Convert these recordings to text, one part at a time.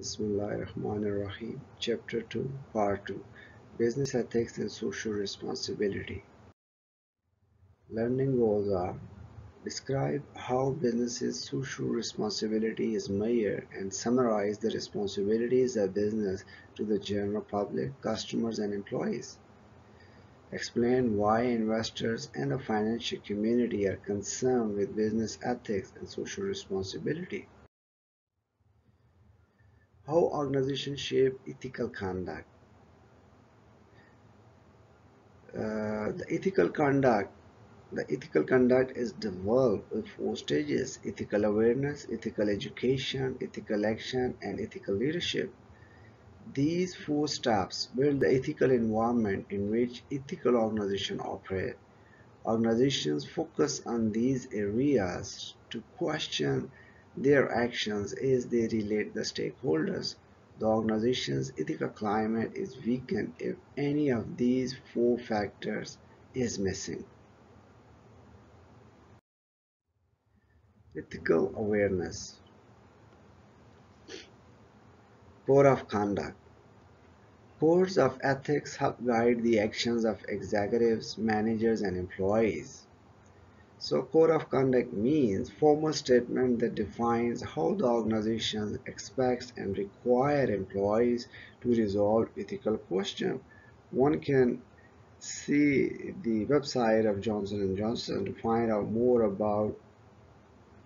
Bismillahirrahmanirrahim. Chapter 2, Part 2, Business Ethics and Social Responsibility. Learning goals are: describe how business's social responsibility is measured and summarize the responsibilities of business to the general public, customers, and employees. Explain why investors and the financial community are concerned with business ethics and social responsibility. How organizations shape ethical conduct. The ethical conduct is developed with four stages: ethical awareness, ethical education, ethical action, and ethical leadership. These four steps build the ethical environment in which ethical organizations operate. Organizations focus on these areas to question their actions as they relate the stakeholders. The organization's ethical climate is weakened if any of these four factors is missing. Ethical awareness. Code of conduct. Codes of ethics help guide the actions of executives, managers, and employees. So, code of conduct means formal statement that defines how the organization expects and require employees to resolve ethical questions. One can see the website of Johnson & Johnson to find out more about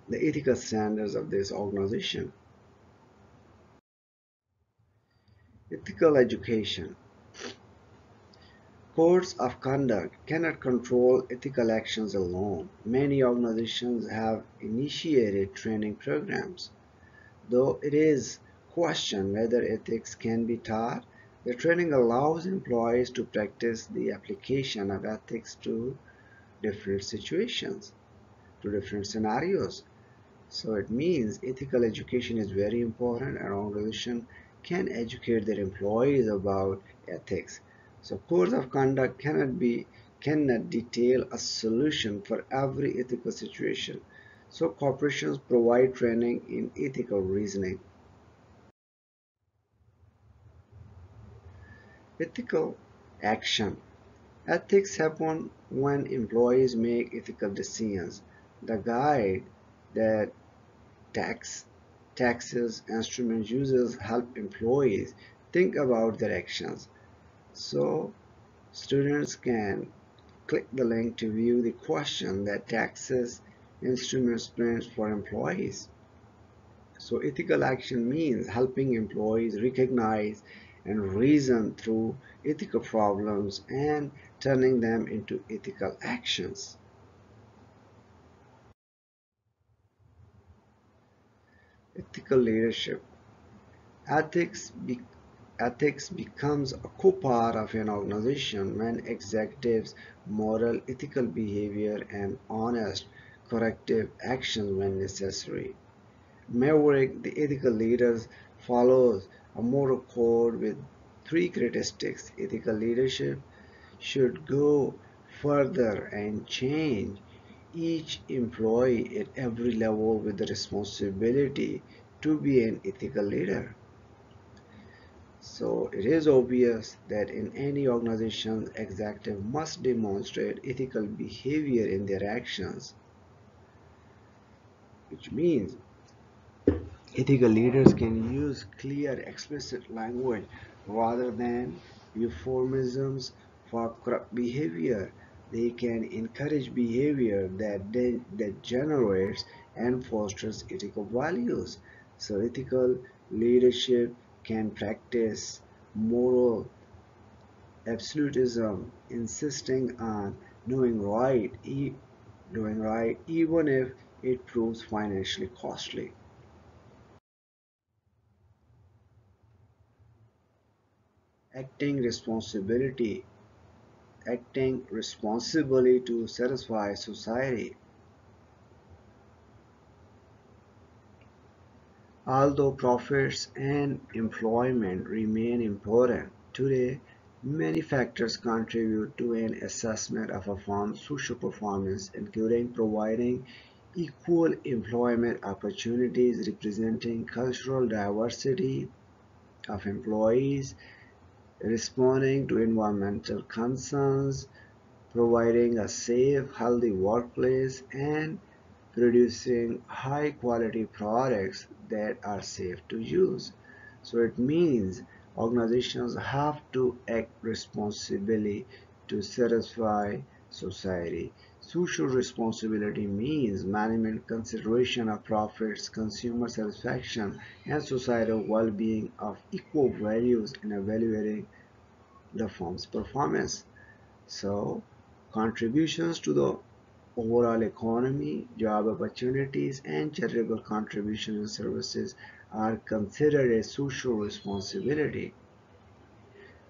the ethical standards of this organization. Ethical education. Codes of conduct cannot control ethical actions alone. Many organizations have initiated training programs. Though it is questioned whether ethics can be taught, the training allows employees to practice the application of ethics to different situations, to different scenarios. So it means ethical education is very important, and organization can educate their employees about ethics. So codes of conduct cannot detail a solution for every ethical situation. So corporations provide training in ethical reasoning. Ethical action. Ethics happen when employees make ethical decisions. The guide that tax, taxes, instruments users help employees think about their actions. So students can click the link to view the question that taxes instruments print for employees. So ethical action means helping employees recognize and reason through ethical problems and turning them into ethical actions. Ethical leadership. Ethics, be, ethics becomes a core part of an organization when executives model ethical behavior and honest corrective actions when necessary. Maverick, the ethical leader, follows a moral code with three characteristics. Ethical leadership should go further and change each employee at every level with the responsibility to be an ethical leader. So it is obvious that in any organization, executive must demonstrate ethical behavior in their actions, which means ethical leaders can use clear, explicit language rather than euphemisms for corrupt behavior. They can encourage behavior that generates and fosters ethical values. So, ethical leadership can practice moral absolutism, insisting on doing right, doing right even if it proves financially costly. Acting responsibility, acting responsibly to satisfy society. Although profits and employment remain important, today many factors contribute to an assessment of a firm's social performance, including providing equal employment opportunities, representing cultural diversity, of employees, responding to environmental concerns, providing a safe, healthy workplace, and producing high quality products that are safe to use. So it means organizations have to act responsibly to satisfy society. Social responsibility means management consideration of profits, consumer satisfaction, and societal well-being of equal values in evaluating the firm's performance. So contributions to the overall economy, job opportunities, and charitable contributions and services are considered a social responsibility.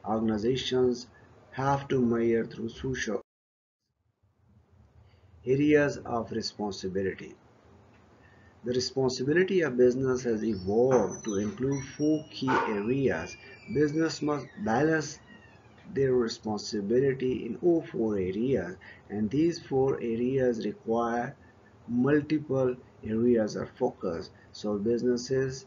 Organizations have to measure through social areas of responsibility. The responsibility of business has evolved to include four key areas. Business must balance their responsibility in all four areas, and these four areas require multiple areas of focus. So businesses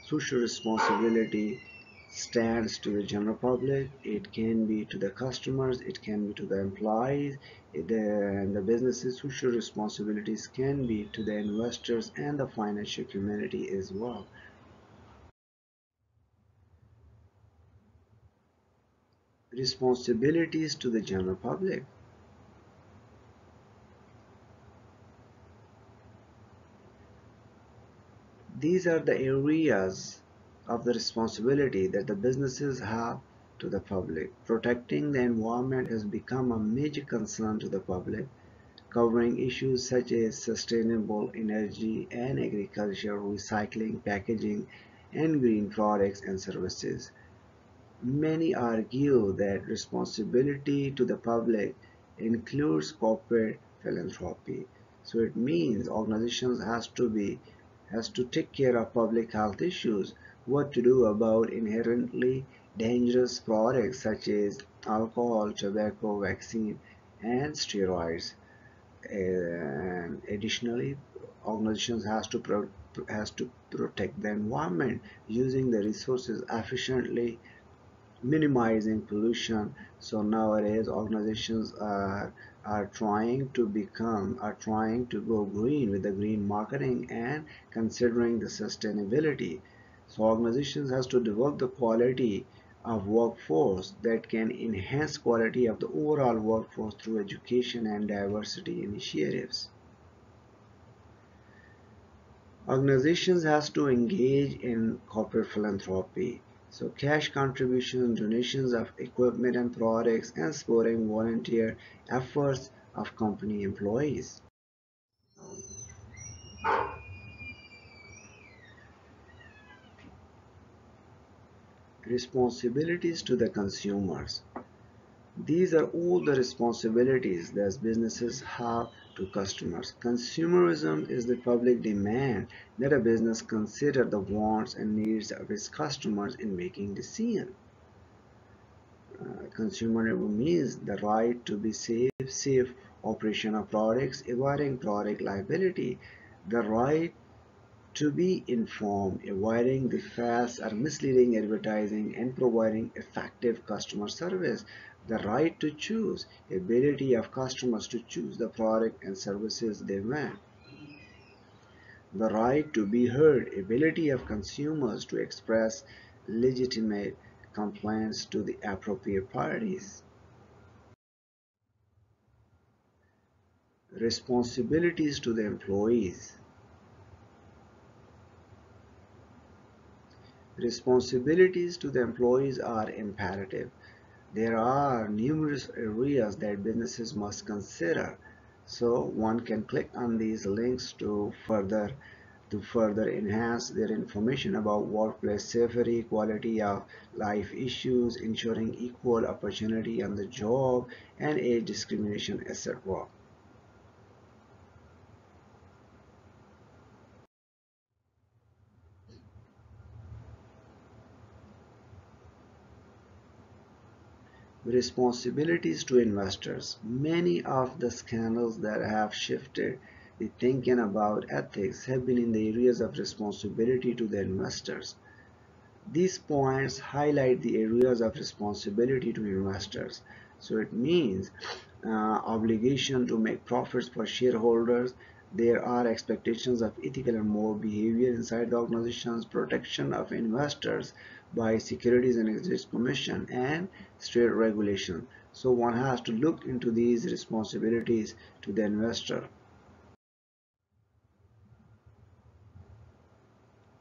social responsibility stands to the general public. It can be to the customers, it can be to the employees, and the businesses social responsibilities can be to the investors and the financial community as well. Responsibilities to the general public. These are the areas of the responsibility that the businesses have to the public. Protecting the environment has become a major concern to the public, covering issues such as sustainable energy and agriculture, recycling, packaging, and green products and services. Many argue that responsibility to the public includes corporate philanthropy. So it means organizations has to take care of public health issues, what to do about inherently dangerous products such as alcohol, tobacco, vaccine, and steroids. And additionally, organizations has to protect the environment using the resources efficiently, minimizing pollution. So nowadays organizations are trying to go green with the green marketing and considering the sustainability. So organizations has to develop the quality of workforce that can enhance quality of the overall workforce through education and diversity initiatives. Organizations has to engage in corporate philanthropy. So cash contributions, donations of equipment and products, and supporting volunteer efforts of company employees. Responsibilities to the consumers. These are all the responsibilities that businesses have to customers. Consumerism is the public demand that a business consider the wants and needs of its customers in making decisions. Consumer means the right to be safe operation of products, avoiding product liability, the right to be informed, avoiding the false or misleading advertising, and providing effective customer service, the right to choose, ability of customers to choose the product and services they want, the right to be heard, ability of consumers to express legitimate complaints to the appropriate parties. Responsibilities to the employees. Responsibilities to the employees are imperative. There are numerous areas that businesses must consider. So one can click on these links to further enhance their information about workplace safety, quality of life issues, ensuring equal opportunity on the job, and age discrimination, etc. Responsibilities to investors. Many of the scandals that have shifted The thinking about ethics have been in the areas of responsibility to the investors. These points highlight the areas of responsibility to investors. So it means obligation to make profits for shareholders. There are expectations of ethical and moral behavior inside the organizations, protection of investors by Securities and Exchange Commission, and state regulation. So one has to look into these responsibilities to the investor.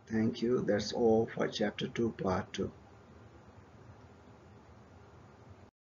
Thank you. That's all for chapter 2, part 2.